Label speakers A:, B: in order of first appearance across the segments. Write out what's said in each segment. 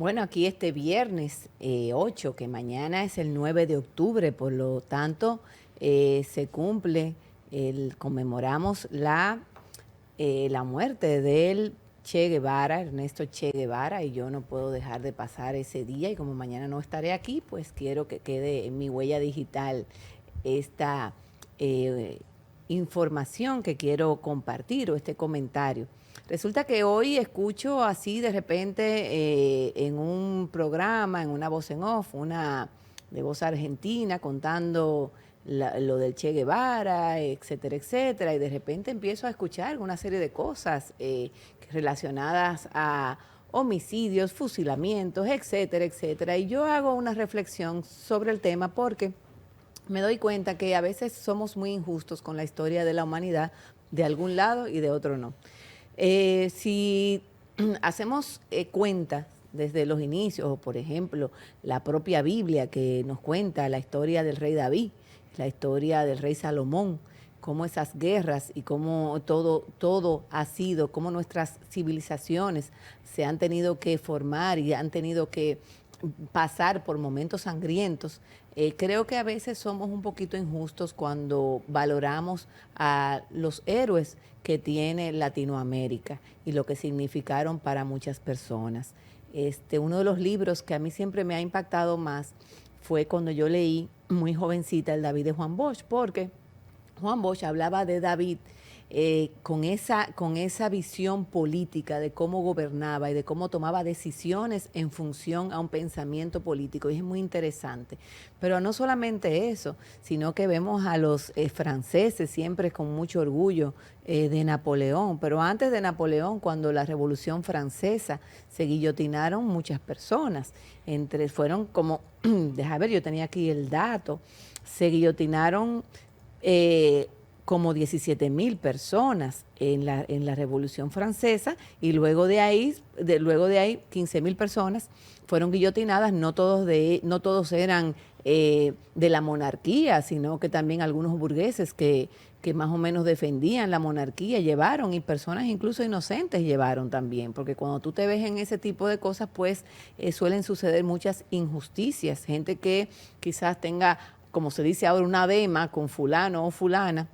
A: Bueno, aquí este viernes 8, que mañana es el 9 de octubre, por lo tanto se cumple, conmemoramos la muerte del Che Guevara, Ernesto Che Guevara, y yo no puedo dejar de pasar ese día, y como mañana no estaré aquí, pues quiero que quede en mi huella digital esta eh, información que quiero compartir o este comentario. Resulta que hoy escucho así de repente en un programa, en una voz en off, una de voz argentina contando lo del Che Guevara, etcétera, etcétera, y de repente empiezo a escuchar una serie de cosas relacionadas a homicidios, fusilamientos, etcétera, etcétera. Y yo hago una reflexión sobre el tema porque me doy cuenta que a veces somos muy injustos con la historia de la humanidad, de algún lado y de otro no. Si hacemos cuentas desde los inicios, o por ejemplo, la propia Biblia que nos cuenta la historia del rey David, la historia del rey Salomón, cómo esas guerras y cómo todo ha sido, cómo nuestras civilizaciones se han tenido que formar y han tenido que pasar por momentos sangrientos. Creo que a veces somos un poquito injustos cuando valoramos a los héroes que tiene Latinoamérica y lo que significaron para muchas personas. Uno de los libros que a mí siempre me ha impactado más fue cuando yo leí muy jovencita el David de Juan Bosch, porque Juan Bosch hablaba de David con esa visión política de cómo gobernaba y de cómo tomaba decisiones en función a un pensamiento político. Y es muy interesante. Pero no solamente eso, sino que vemos a los franceses siempre con mucho orgullo de Napoleón. Pero antes de Napoleón, cuando la Revolución Francesa, se guillotinaron muchas personas. Fueron como, deja ver, yo tenía aquí el dato, se guillotinaron como 17.000 personas en la Revolución Francesa, y luego de ahí 15.000 personas fueron guillotinadas. No todos eran de la monarquía, sino que también algunos burgueses que más o menos defendían la monarquía llevaron, y personas incluso inocentes llevaron también, porque cuando tú te ves en ese tipo de cosas, pues suelen suceder muchas injusticias, gente que quizás tenga, como se dice ahora, una dema con fulano o fulana,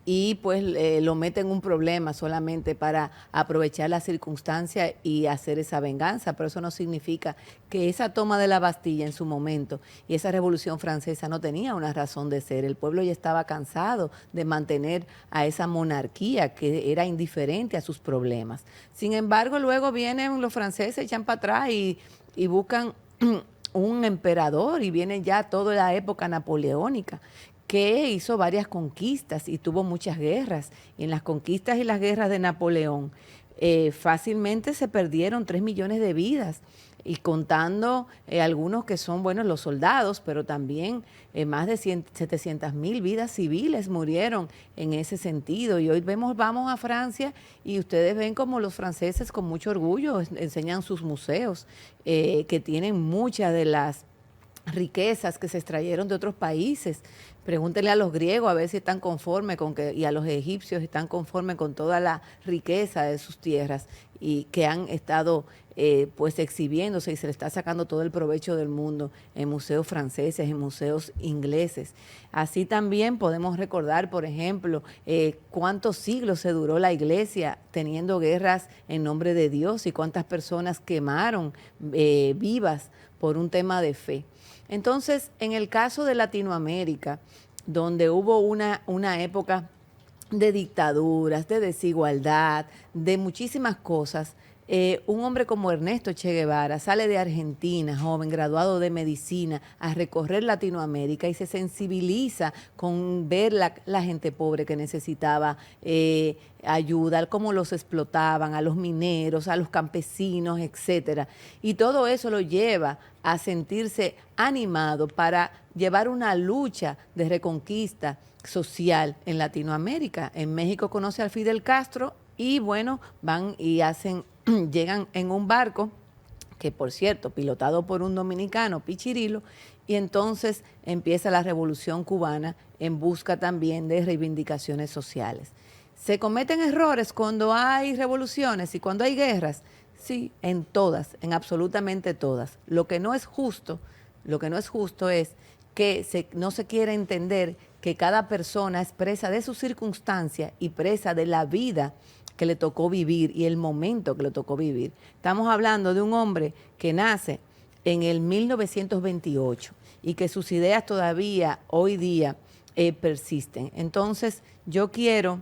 A: y pues lo mete en un problema solamente para aprovechar la circunstancia y hacer esa venganza. Pero eso no significa que esa toma de la Bastilla en su momento y esa Revolución Francesa no tenía una razón de ser. El pueblo ya estaba cansado de mantener a esa monarquía que era indiferente a sus problemas. Sin embargo, luego vienen los franceses, echan para atrás y buscan un emperador, y viene ya toda la época napoleónica, que hizo varias conquistas y tuvo muchas guerras. Y en las conquistas y las guerras de Napoleón fácilmente se perdieron 3 millones de vidas, y contando algunos que son, bueno, los soldados, pero también más de 700.000 vidas civiles murieron en ese sentido. Y hoy vamos a Francia, y ustedes ven como los franceses con mucho orgullo enseñan sus museos, que tienen muchas de las riquezas que se extrayeron de otros países. Pregúntenle a los griegos a ver si están conformes y a los egipcios están conformes con toda la riqueza de sus tierras, y que han estado pues exhibiéndose, y se le está sacando todo el provecho del mundo en museos franceses, en museos ingleses. Así también podemos recordar, por ejemplo, cuántos siglos se duró la iglesia teniendo guerras en nombre de Dios, y cuántas personas quemaron vivas por un tema de fe. Entonces, en el caso de Latinoamérica, donde hubo una época de dictaduras, de desigualdad, de muchísimas cosas, un hombre como Ernesto Che Guevara sale de Argentina, joven, graduado de medicina, a recorrer Latinoamérica, y se sensibiliza con ver la gente pobre que necesitaba ayuda, cómo los explotaban, a los mineros, a los campesinos, etcétera. Y todo eso lo lleva a sentirse animado para llevar una lucha de reconquista social en Latinoamérica. En México conoce al Fidel Castro, y bueno, van y llegan en un barco, que por cierto, pilotado por un dominicano, Pichirilo, y entonces empieza la Revolución Cubana en busca también de reivindicaciones sociales. Se cometen errores cuando hay revoluciones y cuando hay guerras, Sí, en todas, en absolutamente todas. Lo que no es justo es que no se quiere entender que cada persona es presa de su circunstancia y presa de la vida que le tocó vivir y el momento que le tocó vivir. Estamos hablando de un hombre que nace en el 1928 y que sus ideas todavía hoy día persisten. Entonces, yo quiero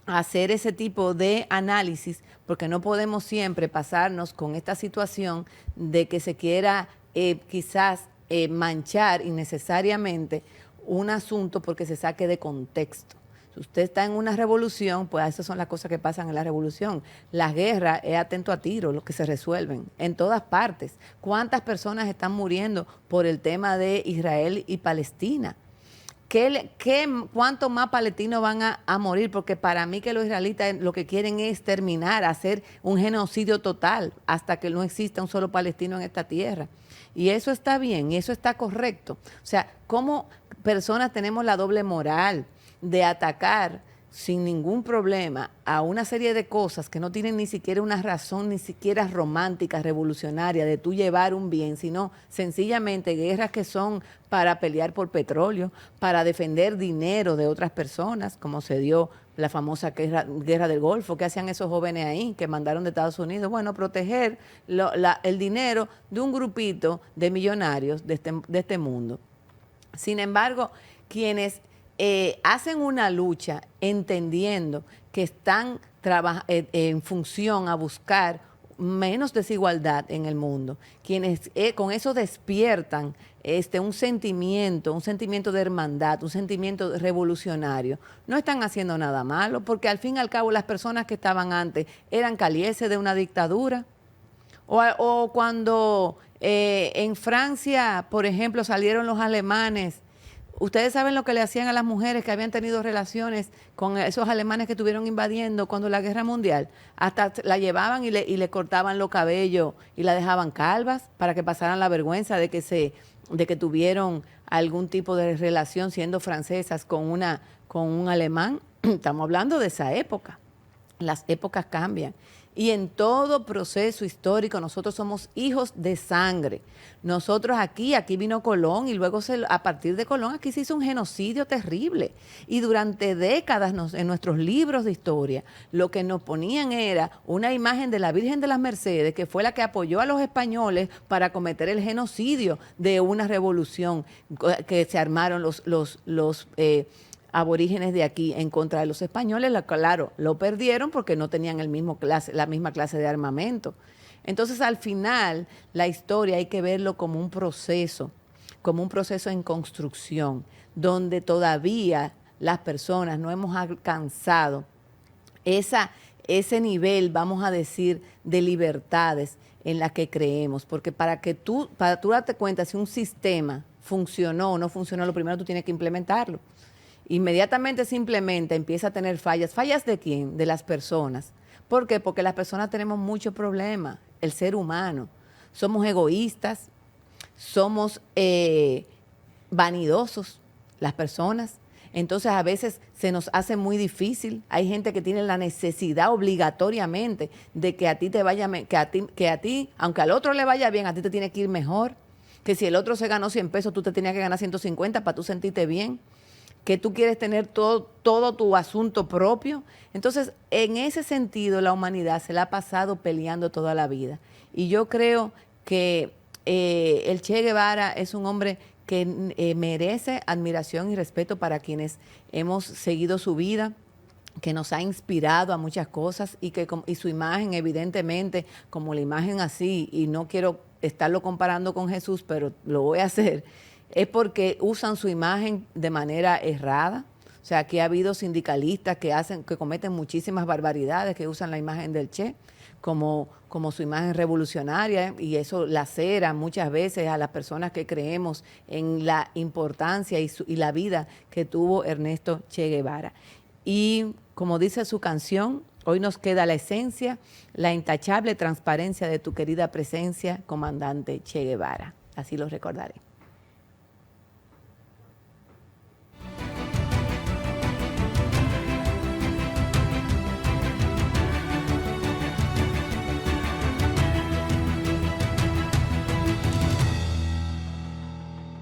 A: hacer ese tipo de análisis porque no podemos siempre pasarnos con esta situación de que se quiera quizás manchar innecesariamente un asunto porque se saque de contexto. Si usted está en una revolución, pues esas son las cosas que pasan en la revolución. Las guerras es atento a tiro, lo que se resuelven en todas partes. ¿Cuántas personas están muriendo por el tema de Israel y Palestina? ¿Cuántos más palestinos van a morir? Porque para mí que los israelitas lo que quieren es terminar, hacer un genocidio total hasta que no exista un solo palestino en esta tierra. Y eso está bien, y eso está correcto. O sea, ¿cómo personas tenemos la doble moral de atacar sin ningún problema a una serie de cosas que no tienen ni siquiera una razón, ni siquiera romántica, revolucionaria, de tú llevar un bien, sino sencillamente guerras que son para pelear por petróleo, para defender dinero de otras personas, como se dio la famosa guerra del Golfo? ¿Qué hacían esos jóvenes ahí que mandaron de Estados Unidos? Bueno, proteger el dinero de un grupito de millonarios de este mundo. Sin embargo, quienes hacen una lucha entendiendo que están en función a buscar menos desigualdad en el mundo, quienes con eso despiertan un sentimiento de hermandad, un sentimiento revolucionario, no están haciendo nada malo, porque al fin y al cabo las personas que estaban antes eran calieses de una dictadura. O cuando en Francia, por ejemplo, salieron los alemanes. Ustedes saben lo que le hacían a las mujeres que habían tenido relaciones con esos alemanes que estuvieron invadiendo cuando la guerra mundial. Hasta la llevaban y le cortaban los cabellos y la dejaban calvas para que pasaran la vergüenza de que tuvieron algún tipo de relación siendo francesas con un alemán. Estamos hablando de esa época. Las épocas cambian. Y en todo proceso histórico nosotros somos hijos de sangre. Nosotros aquí vino Colón y luego a partir de Colón aquí se hizo un genocidio terrible. Y durante décadas en nuestros libros de historia lo que nos ponían era una imagen de la Virgen de las Mercedes, que fue la que apoyó a los españoles para cometer el genocidio de una revolución que se armaron los aborígenes de aquí en contra de los españoles. Claro, lo perdieron porque no tenían la misma clase de armamento. Entonces, al final, la historia hay que verlo como un proceso en construcción, donde todavía las personas no hemos alcanzado ese nivel, vamos a decir, de libertades en las que creemos. Porque para tú darte cuenta si un sistema funcionó o no funcionó, lo primero tú tienes que implementarlo. Inmediatamente se implementa, empieza a tener fallas. ¿Fallas de quién? De las personas. ¿Por qué? Porque las personas tenemos muchos problemas, el ser humano. Somos egoístas, somos vanidosos, las personas. Entonces a veces se nos hace muy difícil. Hay gente que tiene la necesidad obligatoriamente de que a ti te vaya, que a ti, aunque al otro le vaya bien, a ti te tiene que ir mejor. Que si el otro se ganó 100 pesos, tú te tenías que ganar 150 para tú sentirte bien. Que tú quieres tener todo tu asunto propio. Entonces, en ese sentido, la humanidad se la ha pasado peleando toda la vida. Y yo creo que el Che Guevara es un hombre que merece admiración y respeto para quienes hemos seguido su vida, que nos ha inspirado a muchas cosas y su imagen, evidentemente, como la imagen así, y no quiero estarlo comparando con Jesús, pero lo voy a hacer, es porque usan su imagen de manera errada. O sea, aquí ha habido sindicalistas que cometen muchísimas barbaridades, que usan la imagen del Che como su imagen revolucionaria, y eso lacera muchas veces a las personas que creemos en la importancia y la vida que tuvo Ernesto Che Guevara. Y como dice su canción, hoy nos queda la esencia, la intachable transparencia de tu querida presencia, comandante Che Guevara. Así lo recordaré.